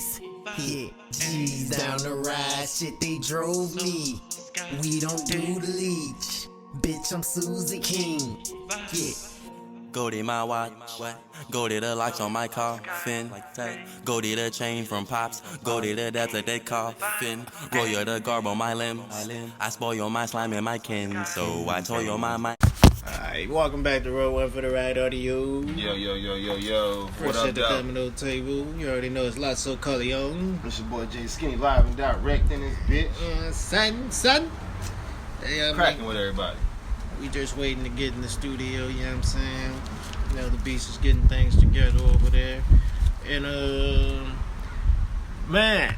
G's. Yeah, G's down the ride, shit they drove me. We don't do the leech. Bitch, I'm Susie King. Yeah. Go to my watch, go to the locks on my coffin. Go to the chain from Pops, go to the depths that they coffin. Roll you the garb on my limb. I spoil my slime and my kin, so I toil my mind. Alright, welcome back to Roll One for the Ride Audio. Yo. Fresh at the domino table. You already know it's lots so color on. It's your boy Jay Skinny live and direct in this bitch. Son. Hey, Cracking with everybody. We just waiting to get in the studio, you know what I'm saying? You know, the beast is getting things together over there. And, man,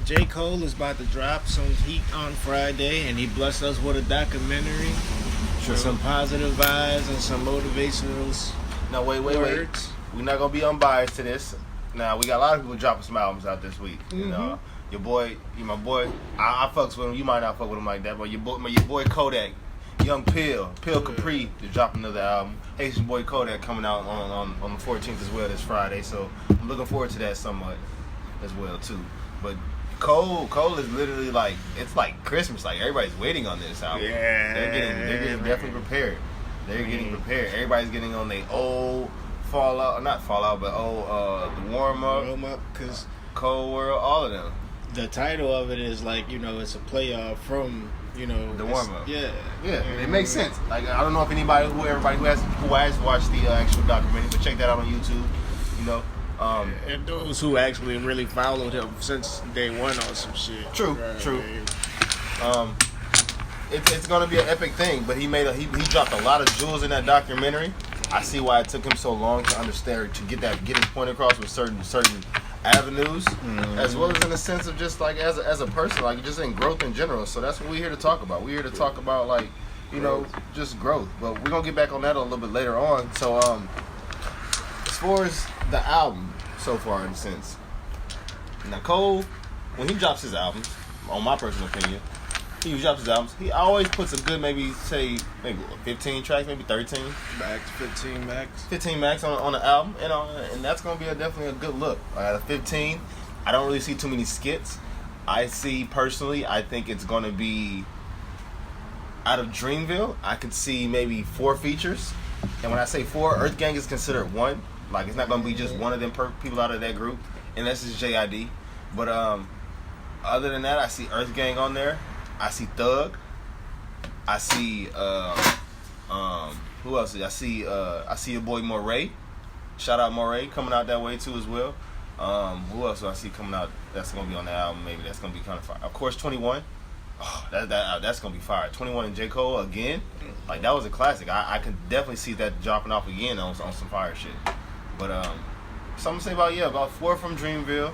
J. Cole is about to drop some heat on Friday, and he blessed us with a documentary. True. With some positive vibes and some motivational Now, wait. words. We're not going to be unbiased to this. Now, we got a lot of people dropping some albums out this week. Mm-hmm. You know, your boy, my boy, I fucks with him. You might not fuck with him like that, but your boy Kodak. Young Pill Capri to drop another album. Haitian boy Kodak coming out on the 14th as well this Friday, so I'm looking forward to that somewhat as well too. But Cole is literally like, it's like Christmas, like everybody's waiting on this album. Yeah, they're getting definitely prepared. They're getting prepared. Everybody's getting on their old the warm up, because Cold World, all of them. the title of it is like, you know, it's a playoff from, you know, The warm-up. Yeah, It makes sense. Like, I don't know if everybody who has watched the actual documentary, but check that out on YouTube. You know, and those who actually really followed him since day one on some shit. True. It's gonna be an epic thing. But he dropped a lot of jewels in that documentary. I see why it took him so long to understand, to get his point across with certain avenues, as well as in the sense of just like as a person, like just in growth in general. So that's what we're here to talk about. We're here to talk about, like, you know, just growth. But we're gonna get back on that a little bit later on. So as far as the album so far, in a sense, now Cole, when he drops his albums, on my personal opinion, he drops his albums, he always puts a good maybe 15 tracks, maybe 13 15 max on the album, and that's gonna be definitely a good look. Out of 15, I don't really see too many skits. I think it's gonna be, out of Dreamville, I could see maybe 4 features, and when I say 4, Earth Gang is considered one. Like, it's not gonna be just one of them people out of that group, and that's just JID. But other than that, I see Earth Gang on there. I see Thug. I see who else? I see your boy Moray. Shout out Moray, coming out that way too as well. Who else do I see coming out that's gonna be on the album? Maybe that's gonna be kind of fire. Of course, 21. Oh, that's gonna be fire. 21 and J. Cole again. Like, that was a classic. I could definitely see that dropping off again on some fire shit. But something to say about 4 from Dreamville.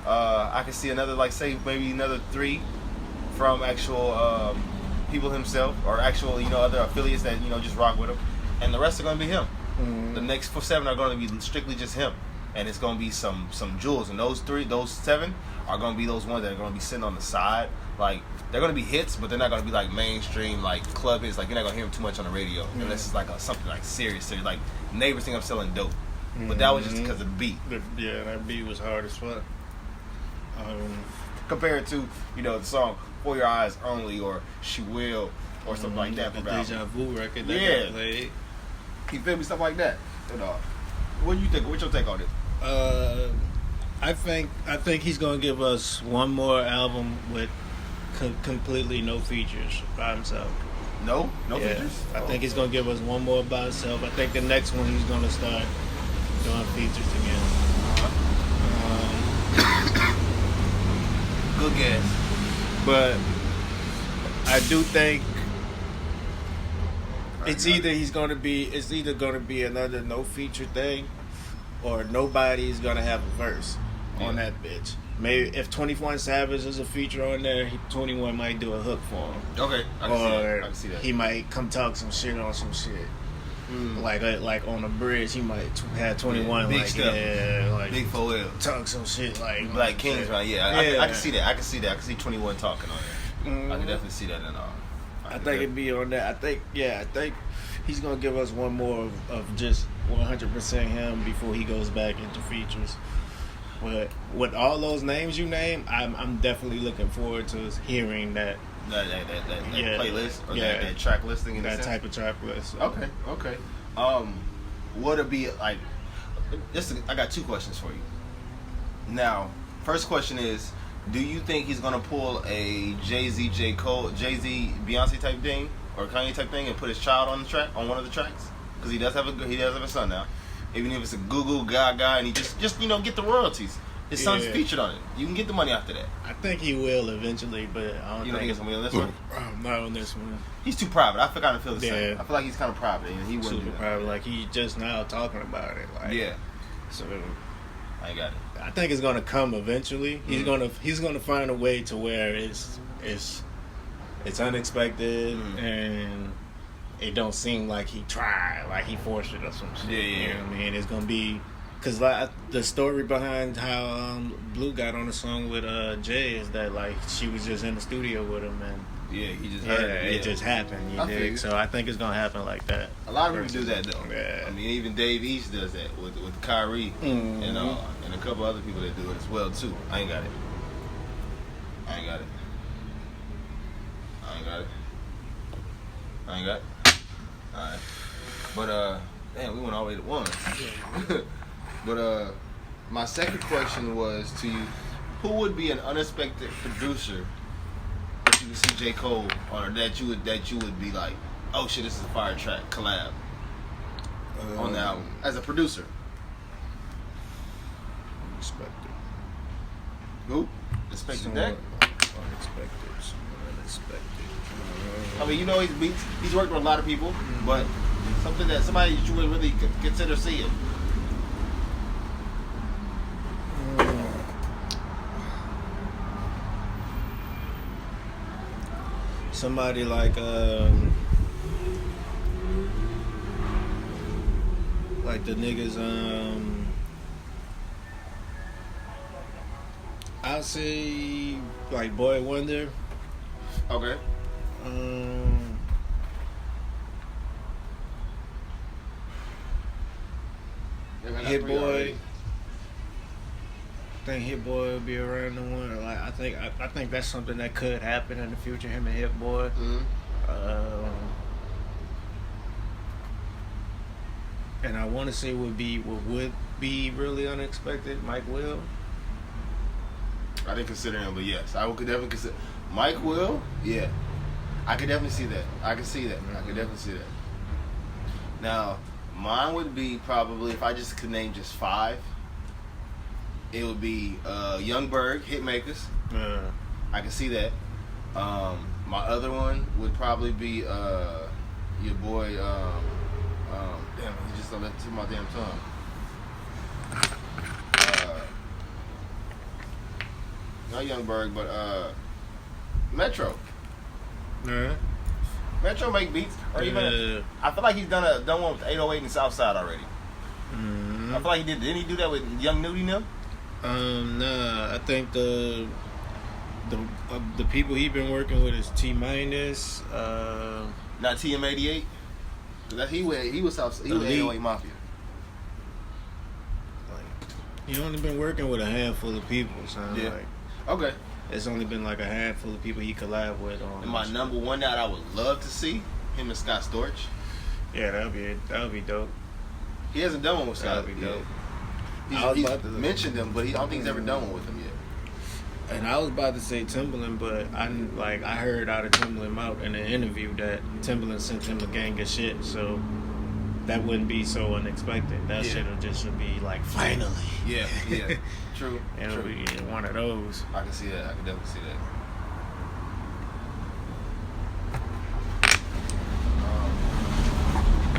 I can see another, like, say maybe another 3 from actual people himself, or actual, you know, other affiliates that, you know, just rock with him, and the rest are going to be him. The next 7 are going to be strictly just him, and it's going to be some jewels, and those 7 are going to be those ones that are going to be sitting on the side. Like, they're going to be hits, but they're not going to be like mainstream, like club hits. Like, you're not going to hear them too much on the radio unless it's like something like serious, like neighbors think I'm selling dope. But that was just because of the beat. Yeah, that beat was hard as fuck. Compared to, you know, the song For Your Eyes Only, or She Will, or something like that. The Deja Vu record that got played. You feel me? Stuff like that. You know. What do you think? What's your take on it? I think he's gonna give us one more album with completely no features by himself. No features? I think he's gonna give us one more by himself. I think the next one he's gonna start doing features again. Good guess. But I do think it's either gonna be another no feature thing, or nobody's gonna have a verse on that bitch. Maybe if 21 Savage is a feature on there, 21 might do a hook for him. Okay, I can see that. He might come talk some shit on some shit. Like on the bridge, he might have 21 big like stuff. Like big 4L. talk some shit like Black Kings, right? Yeah, I can see that. I can see 21 talking on there. I can definitely see that in all. I think it'd be on that. I think he's gonna give us one more of just 100% him before he goes back into features. But with all those names you name, I'm definitely looking forward to hearing that playlist or yeah, that track listing in that a sense? type of track list. So. Okay. Would it be like? I got 2 questions for you. Now, first question is, do you think he's gonna pull a Jay-Z, J. Cole, Jay-Z, Beyonce type thing or Kanye type thing and put his child on the track on one of the tracks? Because he does have a son now. Even if it's a Google Gaga and he just get the royalties. His son's featured on it. You can get the money after that. I think he will eventually, but I don't think it's gonna be on this one. Not on this one. He's too private. I kind of feel the same. Yeah. I feel like he's kind of private and he wouldn't Super do that. private. Like he just now talking about it. Like Yeah. So I got it. I think it's gonna come eventually. He's gonna find a way to where it's unexpected and it don't seem like he tried, like he forced it or some shit. Yeah. You know what I mean? It's gonna be because like the story behind how Blue got on the song with Jay is that like she was just in the studio with him and He just heard it. It just happened. You dig? So I think it's gonna happen like that. A lot of people do that though. Yeah. I mean, even Dave East does that with Kyrie and a couple other people that do it as well too. I ain't got it. Alright. But damn, we went all the way to 1. But my second question was to you: who would be an unexpected producer that you would see J. Cole on, or that you would be like, oh shit, this is a fire track collab on the album as a producer? Unexpected. Who? Inspector Deck? Unexpected. I mean, he's worked with a lot of people, but somebody that you would really consider seeing. Somebody like the niggas I'll say like Boy Wonder. Okay. Hit Boy. I think Hit Boy will be around the one. Like I think that's something that could happen in the future. Him and Hit Boy. And I want to say would be really unexpected. Mike Will. I didn't consider him, but yes, I could definitely consider Mike Will. Yeah, I could definitely see that. I could see that. I could definitely see that. Now, mine would be probably, if I just could name just 5, it would be Young Berg, Hitmakers. I can see that. My other one would probably be your boy. Damn, he just let it to my damn tongue. Not Young Berg, but Metro. Metro make beats, or even I feel like he's done one with 808 and Southside already. I feel like he did. Didn't he do that with Young Nudie now? Nah. I think the people he been working with is T Minus. Not TM88. Cause he was Southside. He was 808 Mafia. He only been working with a handful of people, so Yeah. like Okay. it's only been like a handful of people he collab with on. And my number one that I would love to see, him and Scott Storch. Yeah, that would be dope. He hasn't done one with Scott. That'd be dope. He's mentioned him, but I don't think he's ever done one with him yet. And I was about to say Timbaland, but I heard out of Timbaland mouth in an interview that Timbaland sent him a gang of shit, so that wouldn't be so unexpected. That shit should be like finally. Yeah. True. It'll be one of those. I can see that. I can definitely see that.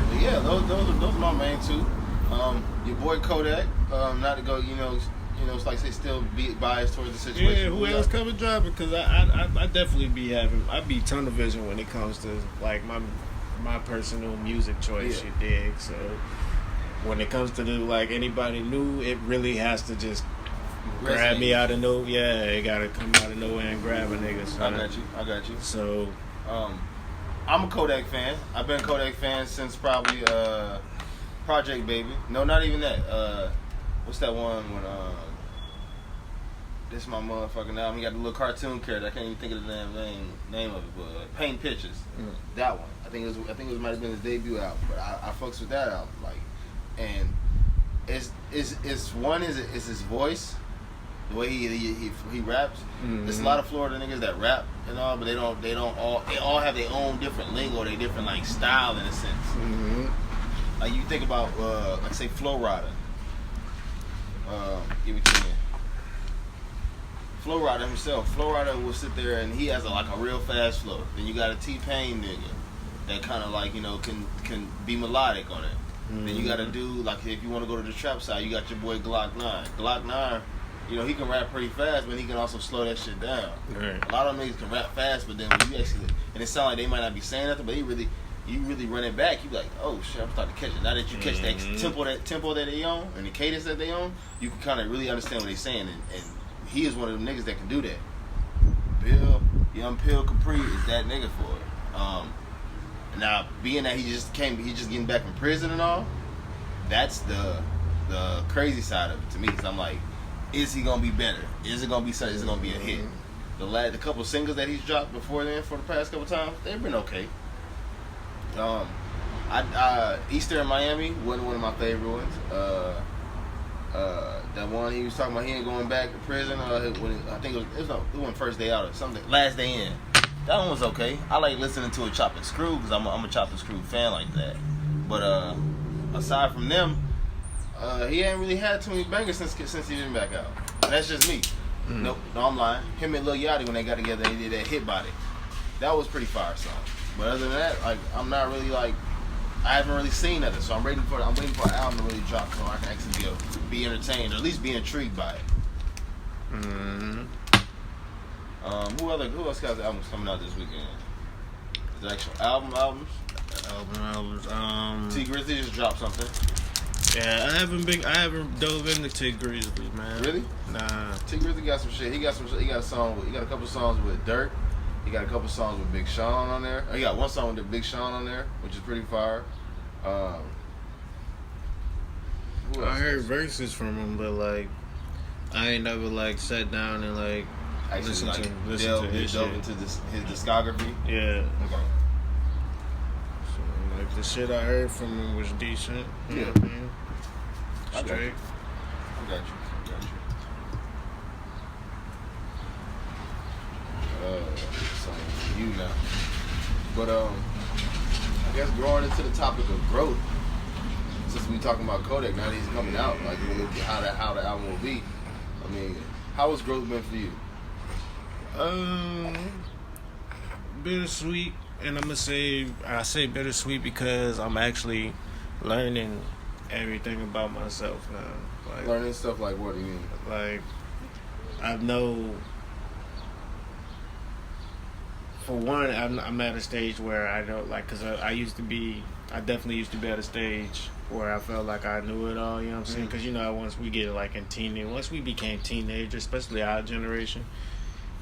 But yeah, those are my main 2. Your boy Kodak. Not to go, it's like say still be biased towards the situation. Yeah, who else coming dropping? Because I definitely I'd be tunnel vision when it comes to like my personal music choice. You dig? So when it comes to like anybody new, it really has to just grab me out of nowhere. Yeah, it gotta come out of nowhere and grab a nigga. Son. I got you. So I'm a Kodak fan. I've been a Kodak fan since probably Project Baby. No, not even that. What's that one when This my motherfucking album. He got the little cartoon character. I can't even think of the damn name of it, but Paint Pictures. That one. I think it might have been his debut album, but I fucks with that album. Like, and it's his voice, the way he raps. There's a lot of Florida niggas that rap and all, but they all have their own different lingo, their different like style in a sense. Like you think about like say Flo Rida. Give it to me. Flo Rida himself. Flo Rida will sit there and he has a real fast flow. Then you got a T-Pain nigga that kind of like, you know, can be melodic on it. Then you got to do, like, if you want to go to the trap side, you got your boy Glock 9. Glock 9, you know, he can rap pretty fast, but he can also slow that shit down. Right. A lot of them niggas can rap fast, but then when you actually, and it sound like they might not be saying nothing, but you really run it back, you be like, oh shit, I'm starting to catch it. Now that you catch that tempo that they on and the cadence that they on, you can kind of really understand what they're saying, and he is one of them niggas that can do that. Young Pill Capri is that nigga for it. Now, being that he just getting back from prison and all, that's the crazy side of it to me. Cause I'm like, is he gonna be better? Is it gonna be something? Is it gonna be a hit? The couple singles that he's dropped before then for the past couple times, they've been okay. Easter in Miami wasn't one of my favorite ones. That one he was talking about, he ain't going back to prison. I think it was first day out or something. Last day in. That one was okay. I like listening to a Chop and Screw because I'm a Chop and Screw fan like that. But aside from them, he ain't really had too many bangers since he been back out. And that's just me. No, I'm lying. Him and Lil Yachty, when they got together, they did that Hit Body. That was pretty fire song. But other than that, like, I'm not really like, I haven't really seen nothing. So I'm waiting for an album to really drop so I can actually be entertained or at least be intrigued by it. Who else got albums coming out this weekend? Is it actual albums? T Grizzly just dropped something. Yeah, I haven't dove into T Grizzly, man. Really? Nah. T Grizzly got some shit. He got a couple songs with Dirk. He got a couple songs with Big Sean on there. He got one song with Big Sean on there, which is pretty fire. I heard verses from him, but like I ain't never like sat down and like listen to his delve into his discography. Yeah. Okay. So like the shit I heard from him was decent. Yeah. You know what I mean? Straight. I got you. So you now. But I guess growing into the topic of growth, since we talking about Kodak, now that he's coming out, like how the album will be. I mean, how has growth been for you? Bittersweet, and I say bittersweet because I'm actually learning everything about myself now. Like, learning stuff like what do you mean? Like, I know. For one, I'm at a stage where I don't like, cause I definitely used to be at a stage where I felt like I knew it all. You know what I'm saying? Cause you know, once we became teenagers, especially our generation,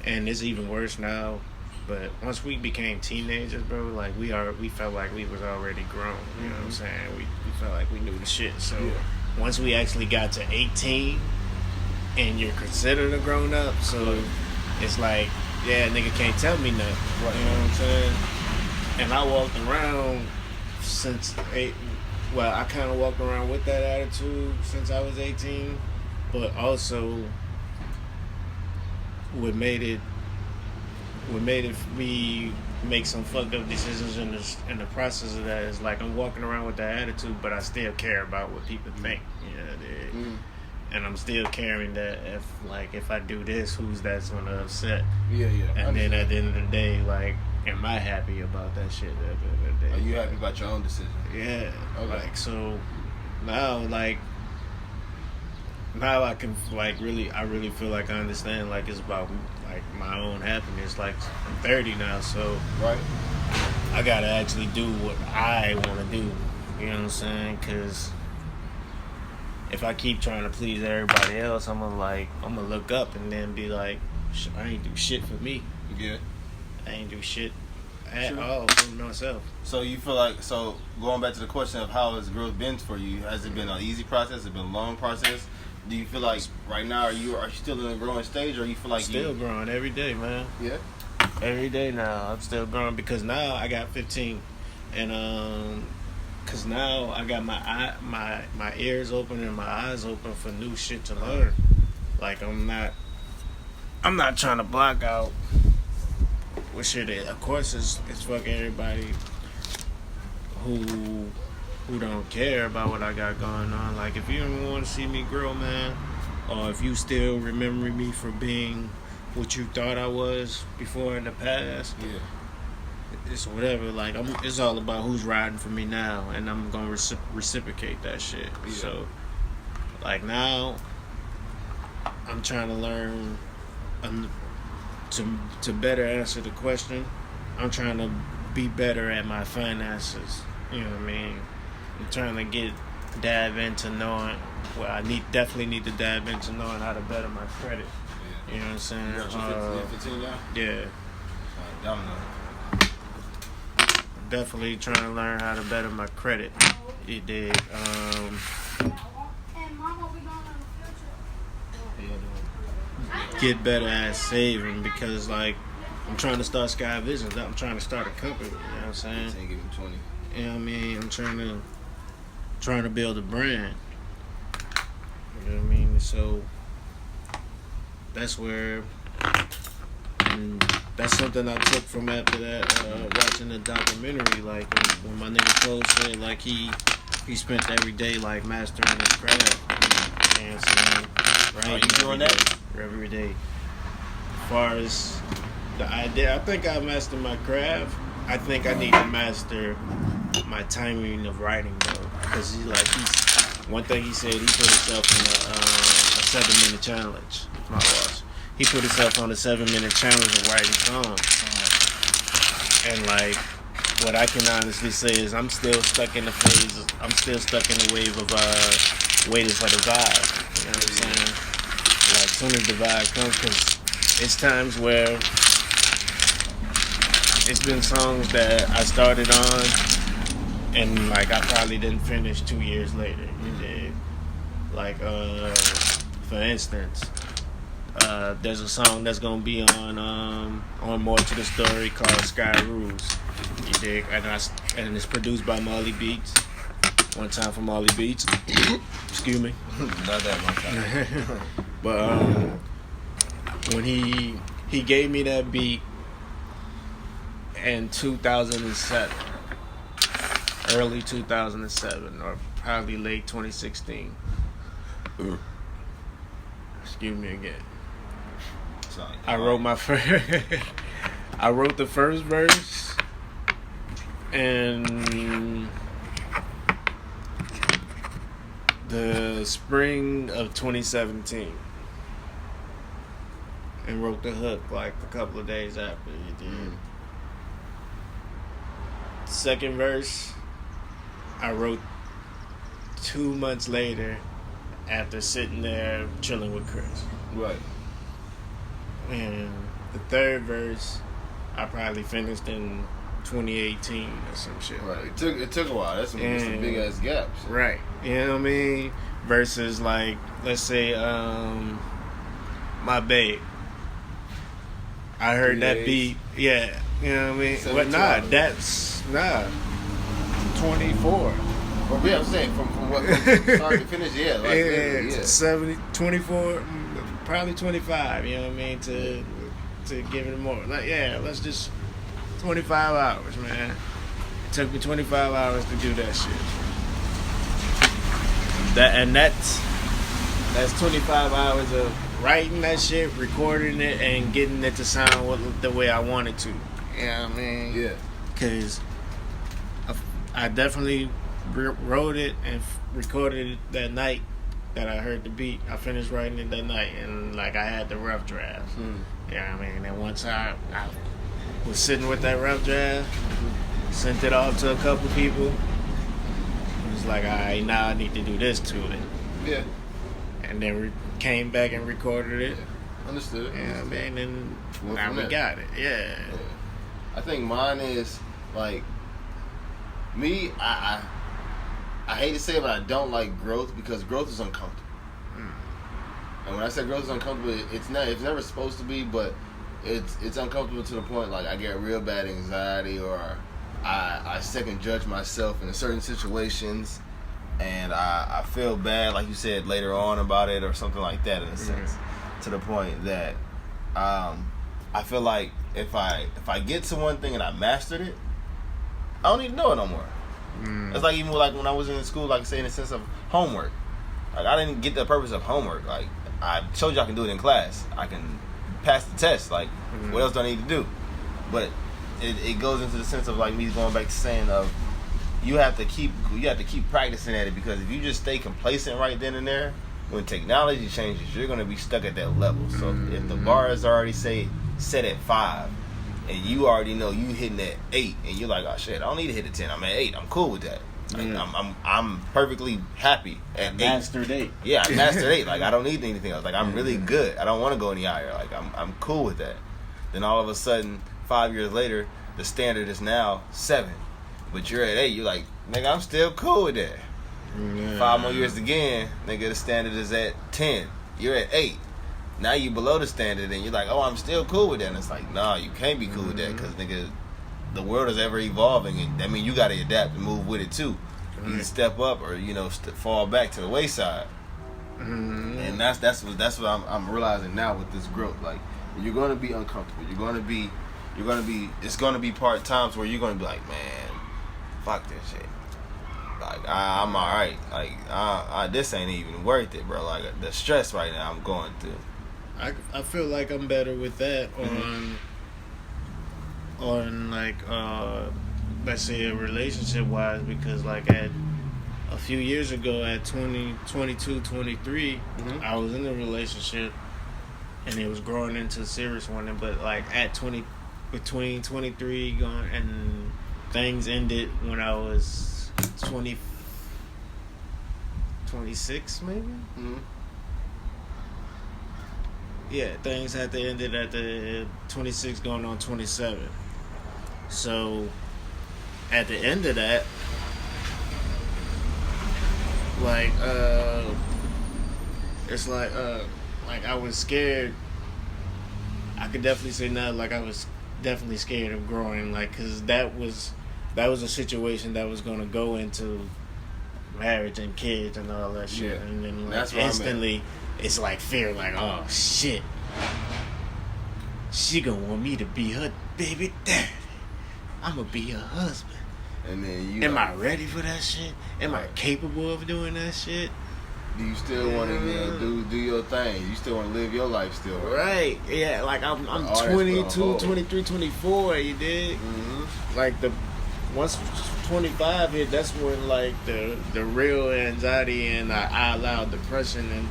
and it's even worse now. But once we became teenagers, bro, like we felt like we was already grown. You know what I'm saying? We felt like we knew the shit. So once we actually got to 18, and you're considered a grown up, so it's like, yeah, nigga can't tell me nothing. Right. You know what I'm saying? And I walked around I kind of walked around with that attitude since I was 18, but also what made me make some fucked up decisions in the process of that is like I'm walking around with that attitude, but I still care about what people think. You know, and I'm still caring that if I do this, who's that's gonna upset? Yeah. And then at the end of the day, like, am I happy about that shit? At the end of the day, are you happy about your own decision? Yeah. Okay. Like, so now, now I can I really feel like I understand. Like, it's about like my own happiness. Like, I'm 30 now, so I gotta actually do what I want to do. You know what I'm saying? Because if I keep trying to please everybody else, I'm gonna look up and then be like, I ain't do shit for me. Yeah. I ain't do shit at all for myself. So you feel like, going back to the question of how has growth been for you, has it been an easy process? Has it been a long process? Do you feel like right now are you still in the growing stage, or you feel like Still growing every day, man. Yeah. Every day now, I'm still growing because now I got 15, and cause now I got my ears open and my eyes open for new shit to learn. Like I'm not trying to block out what shit is. Of course, it's fucking everybody who don't care about what I got going on. Like if you don't want to see me grow, man, or if you still remember me for being what you thought I was before in the past, it's whatever. Like it's all about who's riding for me now, and I'm gonna reciprocate that shit. Yeah. So, like now, I'm trying to learn to better answer the question. I'm trying to be better at my finances. You know what I mean? I'm trying to dive into knowing. Well, I definitely need to dive into knowing how to better my credit. Yeah. You know what I'm saying? You got 15 now? Yeah. Definitely trying to learn how to better my credit. You dig? Get better at saving because, like, I'm trying to start Sky Visions. I'm trying to start a company. You know what I'm saying? 10, give me 20. You know what I mean? I'm trying to build a brand. You know what I mean? So that's where, and that's something I took from after that, watching the documentary. Like when my nigga Cole said, like he spent every day like mastering his craft. You know what I'm saying? Right? Are you doing that? Every day. As far as the idea, I think I mastered my craft. I think I need to master my timing of writing though, because one thing he said, he put himself in a 7-minute challenge. My boss, he put himself on a 7-minute challenge of writing songs, and like what I can honestly say is I'm still stuck in the wave of waiting for the vibe. You know what I'm saying? Like soon as the vibe comes, because it's times where it's been songs that I started on and like I probably didn't finish 2 years later. You did. Like for instance, there's a song that's gonna be on More to the Story called Sky Rules. You dig? And it's produced by Molly Beats. One time for Molly Beats. Excuse me. Not that one time. But when he gave me that beat in 2007, early 2007, or probably late 2016. Excuse me again. Sorry. I wrote I wrote the first verse in the spring of 2017. And wrote the hook like a couple of days after you did. Second verse, I wrote 2 months later after sitting there chilling with Chris. Right. And the third verse, I probably finished in 2018 or some shit. Right. It took a while. That's some big ass gaps. Right. You know what I mean? Versus like, let's say, My Babe. I heard 3 that days. beat. Yeah. You know what I mean? But 72 hours. 24. Well, yeah, I'm saying from what start to finish, yeah. Like, Yeah. 70, 24, probably 25, you know what I mean? To give it more. Like, yeah, let's just 25 hours, man. It took me 25 hours to do that shit. That's 25 hours of writing that shit, recording it, and getting it to sound the way I want it to. You know what I mean? Yeah. Because I definitely wrote it and recorded it that night that I heard the beat. I finished writing it that night, and like I had the rough draft. You know what I mean? And once I was sitting with that rough draft, sent it off to a couple people. It was like, all right, now I need to do this to it. Yeah. And then came back and recorded it. Yeah. Understood. Yeah, you know what I mean? And Well, now from we there. got it. Yeah. I think mine is like me. I hate to say it, but I don't like growth because growth is uncomfortable. And when I say growth is uncomfortable, it's never supposed to be, but it's uncomfortable to the point like I get real bad anxiety, or I second judge myself in certain situations, and I feel bad, like you said, later on about it or something like that, in a sense, to the point that I feel like if I get to one thing and I mastered it, I don't need to know it no more. It's like even like when I was in school, like I say, in the sense of homework. Like I didn't get the purpose of homework. Like I told you I can do it in class. I can pass the test. Like what else do I need to do? But it goes into the sense of like me going back to saying of you have to keep practicing at it, because if you just stay complacent right then and there, when technology changes, you're gonna be stuck at that level. So if the bar is already set at 5, and you already know you hitting at 8, and you're like, oh shit, I don't need to hit a 10. I'm at 8. I'm cool with that. Like, I'm perfectly happy at 8. Mastered 8. Yeah, I mastered 8. Like I don't need anything else. Like I'm really good. I don't want to go any higher. Like I'm cool with that. Then all of a sudden, 5 years later, the standard is now 7, but you're at 8. You're like, nigga, I'm still cool with that. 5 more years again, nigga, the standard is at 10. You're at 8. Now you below the standard, and you're like, oh, I'm still cool with that. And it's like, nah, you can't be cool with that, because nigga, the world is ever evolving, and I mean, you got to adapt and move with it too. Either step up or fall back to the wayside. And that's what I'm realizing now with this growth. Like you're going to be uncomfortable. You're going to be. It's going to be part times where you're going to be like, man, fuck this shit. Like I'm all right. Like this ain't even worth it, bro. Like the stress right now I'm going through. I feel like I'm better with that on like let's say a relationship wise, because like at a few years ago at 22, 23, I was in a relationship and it was growing into a serious one, but like at between 23 going and things ended when I was 26 maybe. Yeah, things had to end at the 26 going on 27. So at the end of that, like it's like I was scared. I could definitely say now, like I was definitely scared of growing, like, because that was a situation that was gonna go into marriage and kids and all that shit, and then like, instantly it's like fear, like, oh shit, she gonna want me to be her baby daddy. I'm gonna be her husband. And then am I ready for that shit? Am I capable of doing that shit? Do you still want to do your thing? You still want to live your life still? Right. Yeah, like I'm 22, 23, 24, you dig? Like once 25 hit, that's when like the real anxiety and I allowed depression and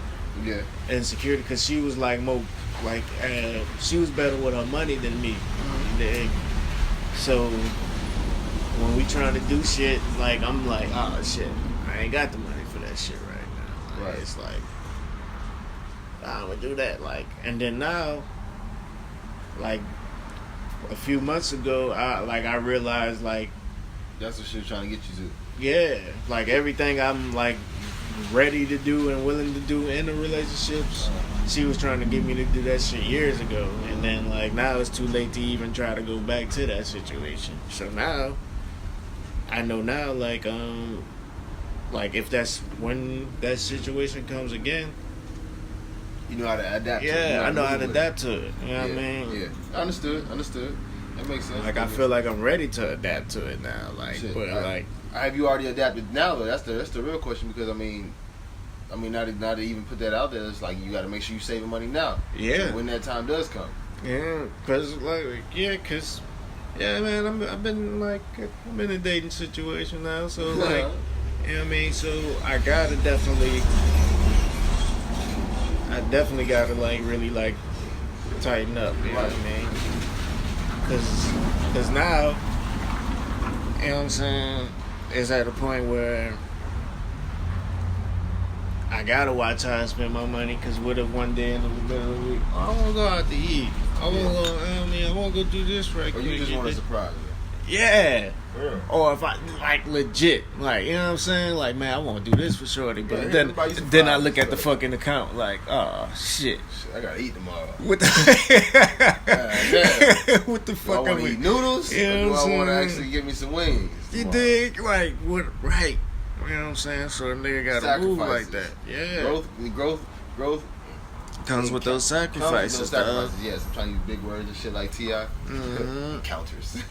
insecurity, because she was like she was better with her money than me. So when we trying to do shit, like I'm like, oh shit, I ain't got the money for that shit right now. Like, it's like I'm gonna do that, like, and then now, like a few months ago, I realized like that's what she was trying to get you to. Yeah, like everything I'm like ready to do and willing to do in the relationships, she was trying to get me to do that shit years ago, and then like now it's too late to even try to go back to that situation. So now I know now, like if that's when that situation comes again, you know how to adapt. Yeah, I know how to adapt to it. You know what I mean? Yeah, understood. That makes sense. Like I feel like I'm ready to adapt to it now. Like, shit, but like, have you already adapted now? Though that's the real question, because I mean, not to even put that out there, it's like you got to make sure you saving money now. Yeah. So when that time does come. Yeah, cause man, I've been in a dating situation now, so like, you know what I mean? So I definitely gotta like really like tighten up, you know what I mean? Cause now, you know what I'm saying, it's at a point where I gotta watch how I spend my money, because what if one day in the middle of the week, I want to go out to eat, I want to go do this right quick. Or you just want a surprise. Yeah. Yeah. Or if I like legit, like, you know what I'm saying? Like, man, I want to do this for shorty, but Yeah, then everybody some I fries look at the and stuff. fucking account like, oh shit. Shit, I gotta eat tomorrow. What the damn. what the Do I fuck want am to we? eat noodles? You know Or do what I I'm want to saying? actually get me some wings? You tomorrow? dig? Like what? Right? You know what I'm saying? So a nigga gotta move like that. Sacrifices. Yeah. Growth Comes with those comes with sacrifices. those sacrifices. Yes, I'm trying to use big words and shit like T.I. Mhm. Counters.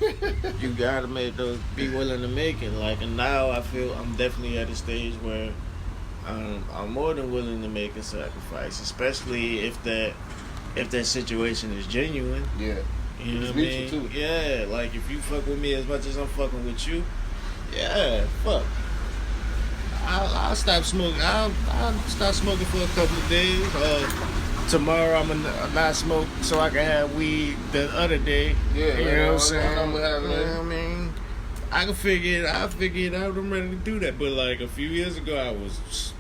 You gotta make those, be willing to make it. Like, and now I feel I'm definitely at a stage where I'm more than willing to make a sacrifice, especially if that situation is genuine. Yeah. You know It's what I mean? mutual, too. Yeah, like if you fuck with me as much as I'm fucking with you, yeah, fuck. I'll stop smoking. I'll stop smoking for a couple of days. Tomorrow I'm gonna not smoke so I can have weed the other day. Yeah, you man, know what I'm I'm saying? gonna have You it. know what I mean? I can figure it. I figure it out. I'm ready to do that. But like a few years ago, I was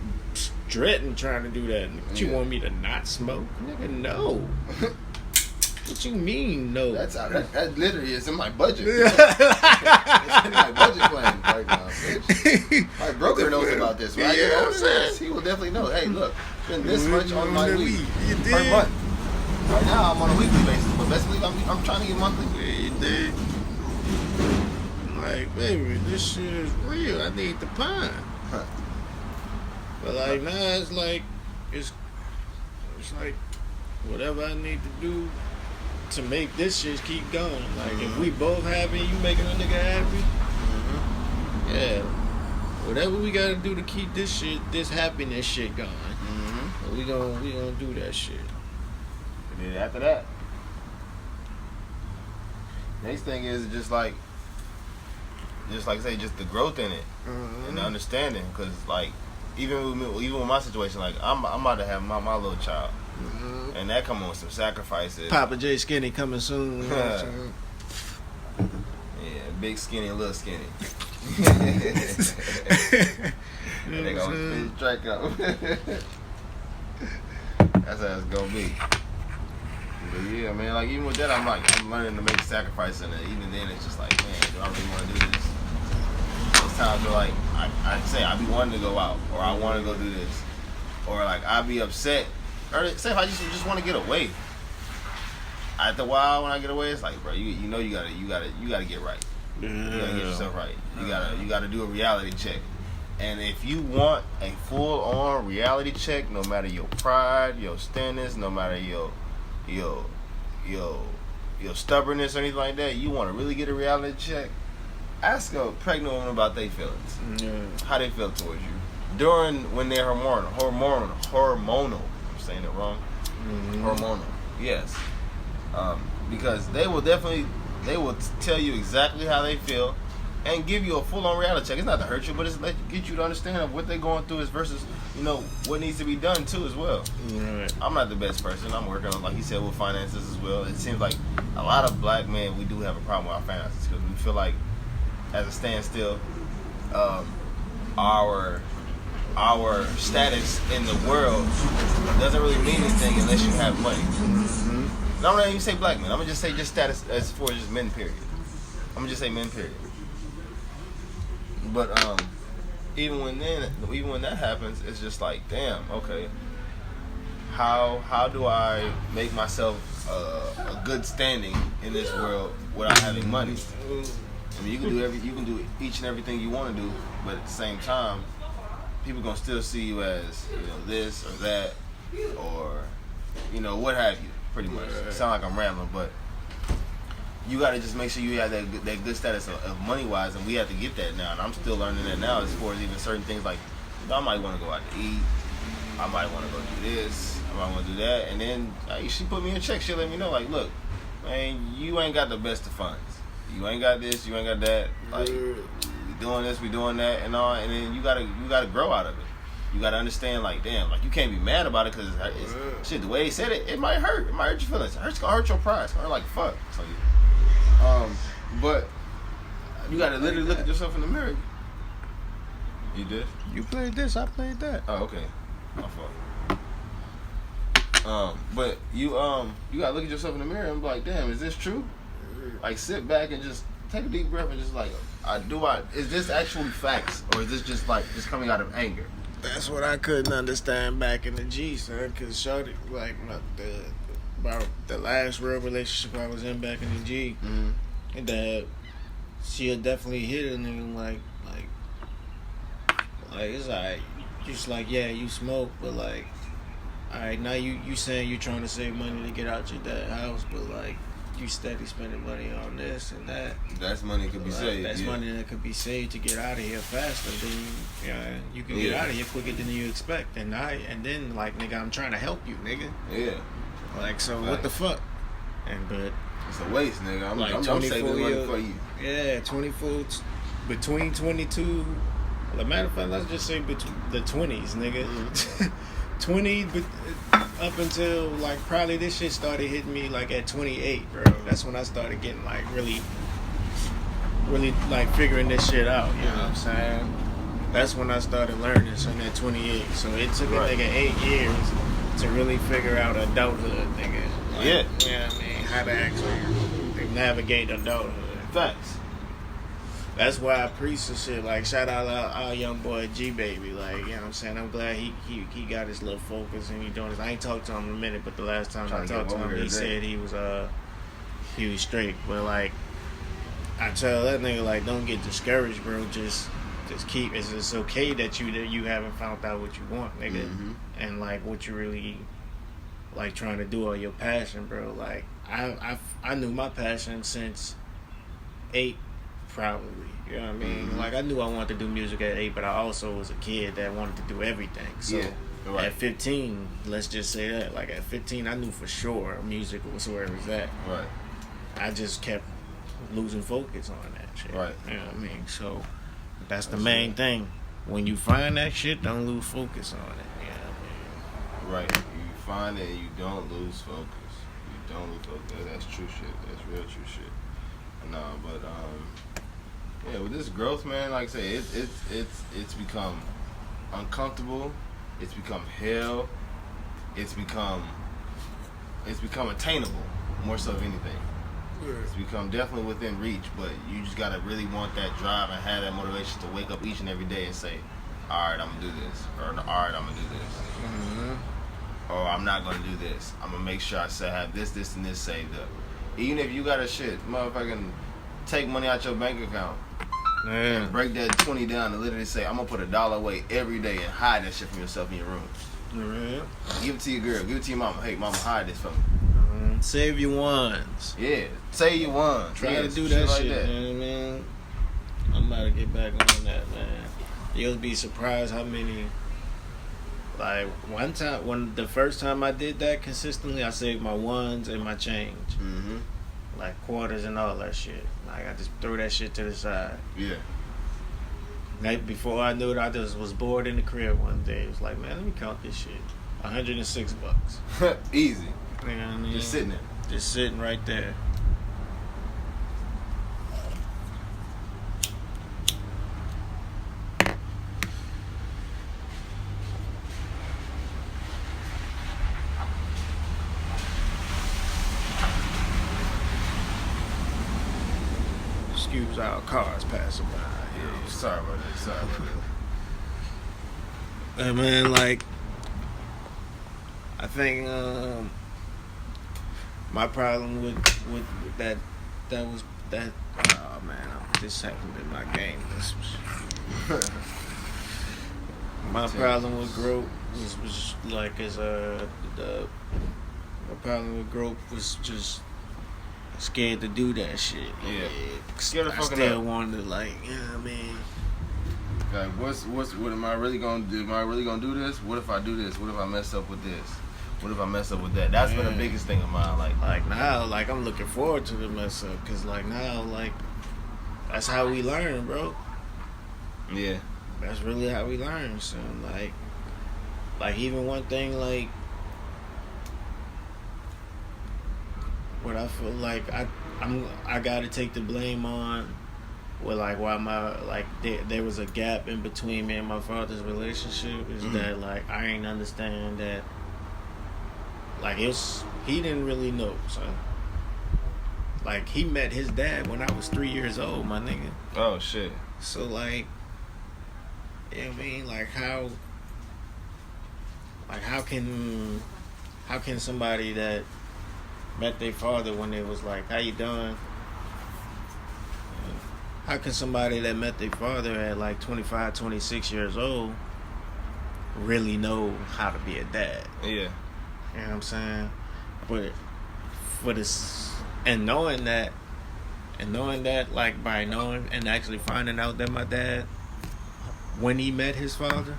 dreading trying to do that. But you Yeah. want me to not smoke? Nigga, no. What you mean, no? That literally is in my budget. It's in my budget plan right now, bitch. My broker knows about this, right? Yeah, You know I'm saying. He will definitely know. Hey, look, spend this much on my weed You per did. month. Right now, I'm on a weekly basis, but best believe I'm trying to get monthly. Yeah, you did. Like, baby, this shit is real. I need the pine. Huh. But like now, it's like it's like whatever I need to do to make this shit keep going. Like if we both happy, you making a nigga happy. Yeah. Whatever we gotta do to keep this happiness shit going. We gonna do that shit. And then after that, next thing is just like I say, just the growth in it and the understanding. Cause like even with my situation, like I'm about to have my little child, and that come on with some sacrifices. Papa J Skinny coming soon. You know what I'm saying? Yeah, big skinny, little skinny. And they gonna spin the track up. That's how it's gonna be. But yeah, man, like even with that, I'm learning to make sacrifices, and even then, it's just like, man, do I really want to do this? There's times where like I say I be wanting to go out, or I want to go do this, or like I be upset, or say if I just want to get away. After a while, when I get away, it's like, bro, you gotta get right. You gotta get yourself right. You gotta do a reality check. And if you want a full-on reality check, no matter your pride, your standards, no matter your stubbornness or anything like that, you want to really get a reality check, ask a pregnant woman about their feelings. How they feel towards you when they're hormonal. I'm saying it wrong. Hormonal. Yes. Because they will tell you exactly how they feel and give you a full-on reality check. It's not to hurt you, but it's to get you to understand of what they're going through versus, what needs to be done too as well. Right. I'm not the best person. I'm working on, like he said, with finances as well. It seems like a lot of black men, we do have a problem with our finances because we feel like, as a standstill, our status in the world doesn't really mean anything unless you have money. I'm not even say black men. I'm gonna just say just status as far as just men. Period. I'm gonna just say men. Period. But even when that happens, it's just like, damn, okay. How do I make myself a good standing in this world without having money? I mean, you can do each and everything you want to do, but at the same time, people gonna still see you as this or that, or what have you. Pretty much. It sound like I'm rambling, but you gotta just make sure you have that good status of money wise, and we have to get that now. And I'm still learning that now as far as even certain things like I might want to go out to eat, I might want to go do this, I might want to do that, and then she put me in check. She let me know like, look, man, you ain't got the best of funds. You ain't got this, you ain't got that. Like we doing this, we doing that, and all, and then you gotta grow out of it. You gotta understand, like, damn, like you can't be mad about it because shit. The way they said it, it might hurt. It might hurt your feelings. It's gonna hurt your pride. It's gonna hurt like fuck. So, but you gotta literally look at yourself in the mirror. You did? You played this, I played that. Oh, okay. My fault. But you gotta look at yourself in the mirror and be like, damn, is this true? Like, sit back and just take a deep breath and just like, is this actually facts or is this just like just coming out of anger? That's what I couldn't understand back in the G, son. Cause shorty, like about the last real relationship I was in back in the G, and that she had definitely hit a nigga like it's like just like yeah you smoke, but like alright now you saying you trying to save money to get out your dad's house, but like you steady spending money on this and that. That's money could be saved. That's money that could be saved to get out of here faster than you can get out of here quicker than you expect. And then like nigga, I'm trying to help you, nigga. Yeah. Like so, what the fuck? But it's a waste, nigga. I'm saving money for you. Yeah, 24 between 22. As a matter of fact, let's just say between the 20s, nigga. 20 up until like probably this shit started hitting me like at 28, bro. That's when I started getting like really like figuring this shit out. You know what I'm saying? That's when I started learning. So at 28, so it took a nigga 8 years to really figure out adulthood, nigga. Like, yeah. You know what I mean? How to actually navigate adulthood. Facts. That's why I preach the shit. Like, shout out our young boy G Baby. Like, you know what I'm saying? I'm glad he got his little focus and he doing this. I ain't talked to him in a minute, but the last time I talked to him, he said he was straight. But like, I tell that nigga like, don't get discouraged, bro. Just keep. It's okay that you haven't found out what you want, nigga, and like what you really like trying to do or your passion, bro. Like, I knew my passion since 8. Probably, you know what I mean? Like, I knew I wanted to do music at 8, but I also was a kid that wanted to do everything. So, at 15, let's just say that. Like, at 15, I knew for sure music was where it was at. Right. I just kept losing focus on that shit. Right. You know what I mean? So, that's the main thing. When you find that shit, don't lose focus on it. You know what I mean? Right. You find it and you don't lose focus. You don't lose focus. That's true shit. That's real true shit. No, but, yeah, with this growth, man, like I say, it's become uncomfortable. It's become hell. It's become attainable more so than anything. Yeah. It's become definitely within reach, but you just gotta really want that drive and have that motivation to wake up each and every day and say, all right, I'm gonna do this, or all right, I'm gonna do this, or I'm not gonna do this. I'm gonna make sure I have this, and this saved up. Even if you got a shit, motherfucking take money out your bank account. And break that 20 down and literally say, I'm gonna put $1 away every day and hide that shit from yourself in your room. Give it to your girl, give it to your mama. Hey, mama, hide this from me. Save your ones. Yeah, save your ones. Try to do that shit, like that. You know what I mean? I'm about to get back on that, man. You'll be surprised how many. Like, one time, when the first time I did that consistently, I saved my ones and my change. Like quarters and all that shit. Like, I just threw that shit to the side. Yeah. Like, before I knew it, I just was bored in the crib one day. It was like, man, let me count this shit. $106. Easy. You know what I mean? Just sitting there. Just sitting right there. Excuse our cars passing by. Yeah, sorry about that. Hey, man, like, I think my problem with that was that. Oh man, this happened in my game. My problem with growth was like my problem with growth was just scared to do that shit. Yeah. Scared I still wanted to, like, you know what I mean? Like, what am I really gonna do? Am I really gonna do this? What if I do this? What if I mess up with this? What if I mess up with that? That's been the biggest thing of mine. Like now, like, I'm looking forward to the mess up, cause like now, like, that's how we learn, bro. Yeah. That's really how we learn. So like even one thing, like, what I feel like I gotta take the blame on, with like why my like there was a gap in between me and my father's relationship is that like I ain't understand that, like, he didn't really know, son. like he met his dad when I was 3 years old, my nigga. Oh shit. So like, you know what I mean? Like how can somebody that met their father when they was like, how you doing? How can somebody that met their father at like 25, 26 years old really know how to be a dad? Yeah. You know what I'm saying? But for this, and knowing that, like by knowing and actually finding out that my dad, when he met his father,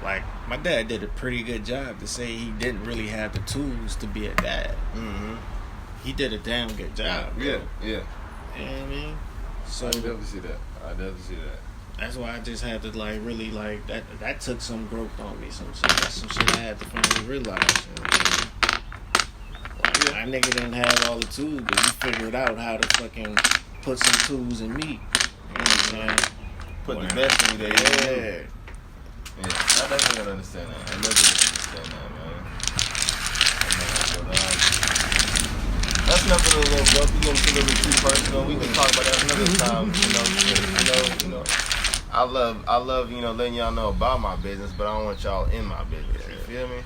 like my dad did a pretty good job to say he didn't really have the tools to be a dad. Mm-hmm. He did a damn good job. Bro. Yeah. You know what I mean? So I definitely see that. that's why I just had to like really like that took some growth on me. Some shit. That's some shit I had to finally realize. You know what I mean? Like, my nigga didn't have all the tools, but he figured out how to fucking put some tools in me. You know what I'm saying? Put the best in me that Yeah. Yeah, I definitely can understand that. I definitely can understand that, man. That's nothing a little rough. We gonna get a little bit too personal. We can talk about that another time. You know. I love, letting y'all know about my business, but I don't want y'all in my business. You feel me?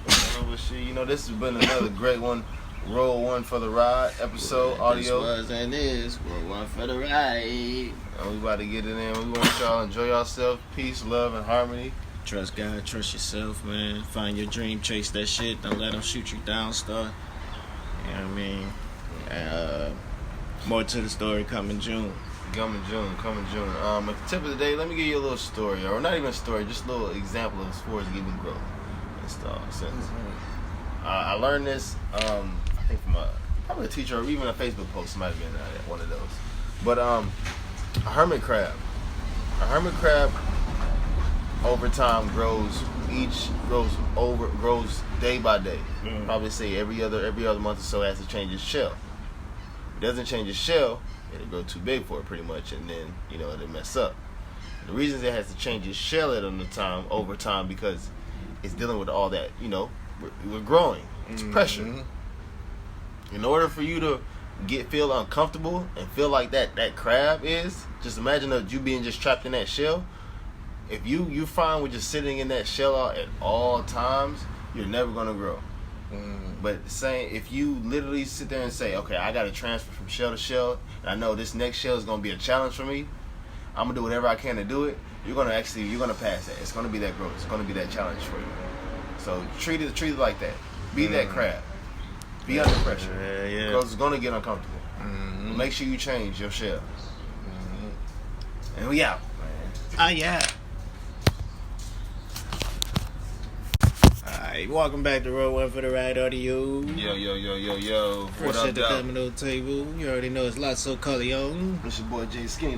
But shit, this has been another great one. Roll one for the ride episode audio. This was and is roll one for the ride. And we about to get it in. We want y'all to enjoy yourself. Peace, love, and harmony. Trust God, trust yourself, man. Find your dream, chase that shit. Don't let them shoot you down, star. You know what I mean? More to the story coming June. Coming June. At the tip of the day, let me give you a little story, or not even a story, just a little example of sports giving growth and stuff. I learned this, I think from probably a teacher or even a Facebook post. Might have been one of those. But a hermit crab over time grows day by day. Probably say every other month or so, has to change its shell. If it doesn't change its shell, it'll grow too big for it pretty much, and then it'll mess up. The reason it has to change its shell over time because it's dealing with all that, we're growing. It's pressure. In order for you to feel uncomfortable and feel like that crab is, just imagine you being just trapped in that shell. If you find with just sitting in that shell out at all times, you're never gonna grow. But if you literally sit there and say, okay, I gotta transfer from shell to shell, and I know this next shell is gonna be a challenge for me, I'm gonna do whatever I can to do it, you're gonna pass that. It's gonna be that growth. It's gonna be that challenge for you. So treat it like that. Be that crab. Be under pressure. Yeah. Because it's gonna get uncomfortable. Make sure you change your shell. And we out. Yeah. Alright, welcome back to Roll One for the Ride audio. Yo. Fresh What at the up, domino table. You already know it's Lotso Corleone. It's your boy Jay Skinny.